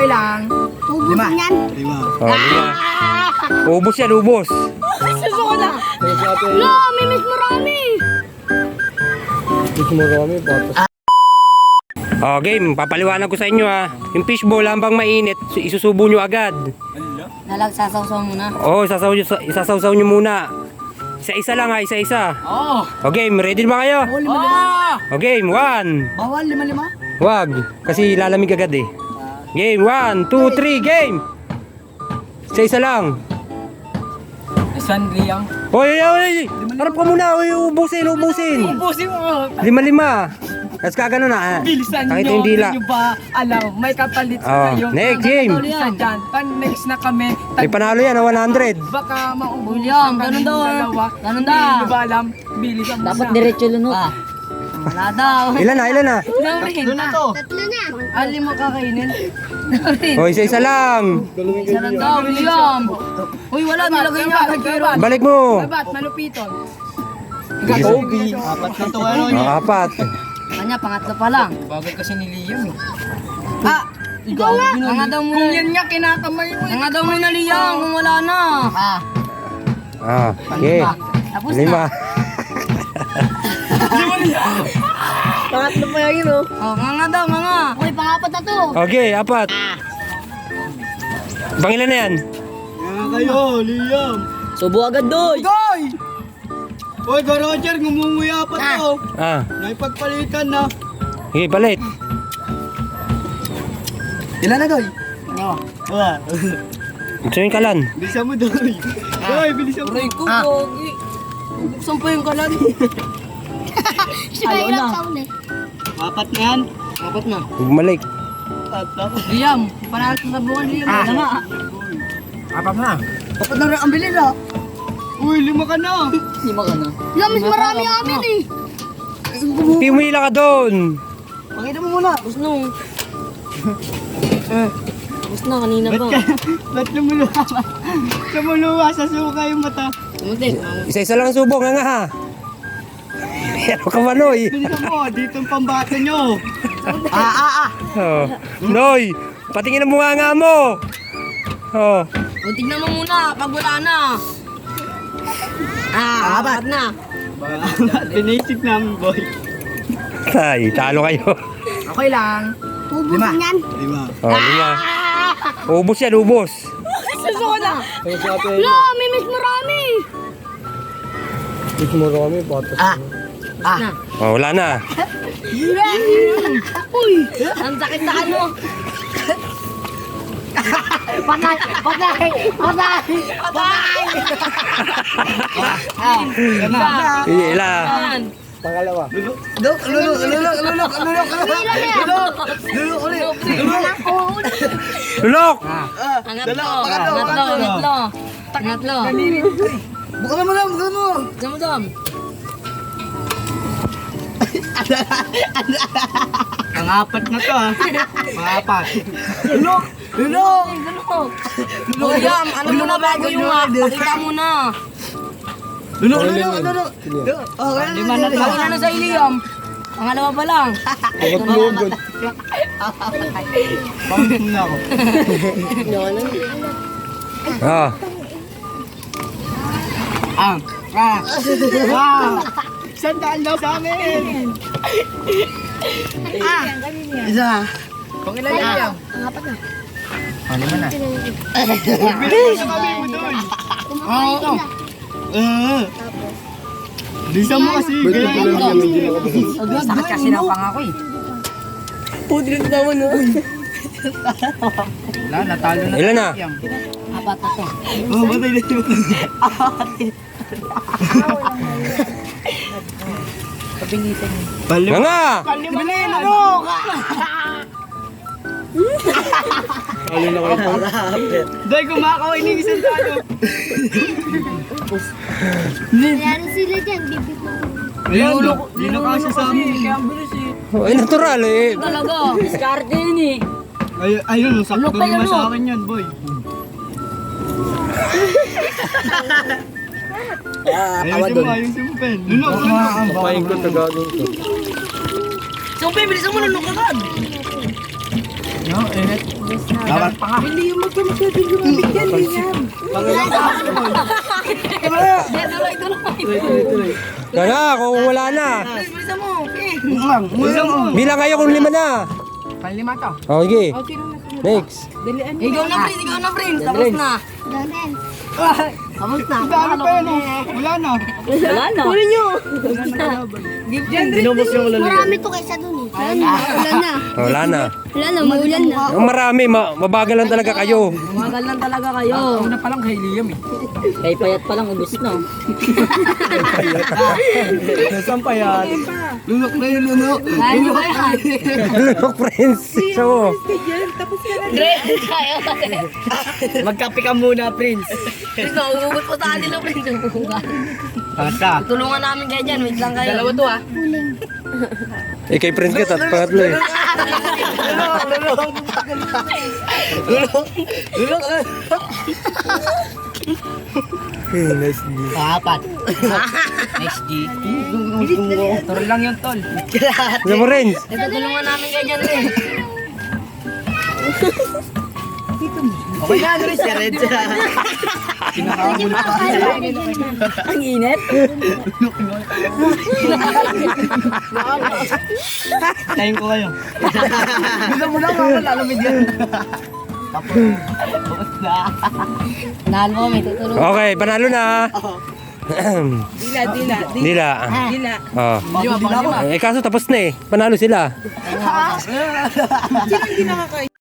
Okay lang. Ubus yan. Oh, lima. Ubos yan, ubos. Susuko na. Lo, may miss marami. Oh, game. Papaliwanag ko sa inyo ha. Yung fishball, hambang mainit, isusubo nyo agad. Nalagsasaw-saw muna. Oh, isasawsaw nyo muna. Isa-isa lang ha, isa-isa. Oo. Oh, game. Ready na ba kayo? Oh, game. 1. Bawal, lima. Wag. Kasi lalamig agad eh. Game. 1, 2, 3. Game. Isa-isa lang. Isang liyang. Hoy, harap ka muna. Hoy, ubusin. Ubusin mo. 5. Tapos kagano na ha. Bilisan Kahit nyo. hindi la. Hindi nyo ba alam? May kapalit Oh, kayo. next game. Isa dyan. Next na kami. May panalo yan, 100. Baka maubos. William, ganun daw, ganun daw. Hindi nyo ba alam? Bilisan mo Dapat na. diretso lunok. Wala daw. Ilan na? Tatlo na to. Tatlo na. Alin mo kakainin? Hoy, isa-isa lang. Isa lang daw, William. Uy, wala, nilagay niya. Nagkiro. Balik mo. Babat, malupiton. Sige. Apat na to. Ano Oh, 4. Kanya, pangatlo pa lang. Bagay kasi ni Liam eh. Ikaw nga. Nga daw muna. Kung yan nga kinakamay mo. Nga daw muna, Liam, kung wala na. Okay. Tapos 5. na. Pangatlo pa yan oh. Oh, nga daw, nga. Uy, pangapat na to. Okay, 4. Pangilan na yan? Kayo, Liam. Subo agad doy. Goy! Oy, Go Roger, ngumunguya pa to. Naipagpalitan na. Okay, palit. Ilan na, Goy? Wala. Gusto yung kalan? Bilisan mo, Doy. Doy, bilisan mo. Aray ko, Gogi. Buksan pa yung kalan. Ayaw na. Apat na yan. Apat na. Bumalik. Liam, panalo sa buwan, Liam. Wala nga. Apat na. Apat na rin ang bilin ah. Uy, 5 ka na. Lima ka na. Lamis marami amin eh. Pimila ka doon. Pakita mo muna. Tapos na. Tapos na, kanina pa. Ba't lumuluwa? Lumuluwa sa suka yung mata. Tumutin. Isa-isa lang ang subong, nga ha. Pero ka manoy. Bilisan mo, dito ang pambata nyo. Oh. Noy, patingin ang mukha mo. Oh. O, tignan mo muna, pag wala na. Apat na. Pinisip namin, boy. Ay, talo kayo. Okay lang. Ubus yan. 5. Oh, 5. Ubos yan, ubos. Susuko na. Lo, may miss marami. Na. Oh, wala na. Uy. Ang sakit sa ano. Patay. Ila. Yan. Lulok ulit. Lulok! Pangatlo. Bukan mo lang, bukan mo. Dam. Ang apat na to ha. Pangapat. Lulok. Liam, ano mo na bago yung pakita mo na. Lulok. Oh, Lima na sa Liam. Pangalawa pa lang. Pamit muna ako. Ah. Wow! Sandaan daw sa amin! Isa. Kung ilan yan? Apat na. Ano man na? Bilis sa kami mo doon! Bisa mo kasi. Sakit kasi ng pangako eh. Wala, natalo na. Ilan na? Apat na to. Oh, batay na yun. Pabilisan niyo. Nga nga! Palimanin, ano? Doy, kumakaway ni isang talo. Meron sila dyan. Bibig mo. Lino kasi sa amin. Ay, natural eh. Talaga. Diskarte yun eh. Ayun, sakto Lukay, naman ano? sa akin yan, boy. Ayusin mo, ayusin mo, pen. Lulok. So, bilisan mo, lulok agad. Hindi yung magkamagkabig yung amig yan, Liam. Kaya, kung wala na. Bisa mo. Bilang kayo kung 5 na. Panlima to. O, sige. Next. Ikaw na, Prince. Tapos na. Donen. Tapos na. Dami pa yan oh. Wala na. Kunin nyo. Binubos yung ulan. Marami to kaysa dun eh. Ulan na. Wala na. Wala na, maulan na. Ang marami, mabagal lang talaga kayo. Magal lang talaga kayo. Una pa lang kay Liam eh. Kay payat pa lang, ubus na. Nasaan pa yan? Lunok na yung lunok. Ano ba yan? Look, friends. So, Magkape ka muna, Prince. Ito, uubot po sa kanila, Prince. Basta. Tulungan namin kayo dyan. Wait lang kayo. Dalawa to ah. kay friends ka, pangatlo eh. Nice G. Apat. Nice G. Turo lang yung tol. Ano mo, Renz? Ito, tulungan namin kayo dyan, Prince. Okay na, ano rin si Red? Ang init. Tayin ko kayo. Gusto mo lang ako lalamig yan. Tapos na. Nahal mo, may tutulungan. Okay, panalo na. Dila. Oh. Eh, kaso tapos na eh. Panalo sila.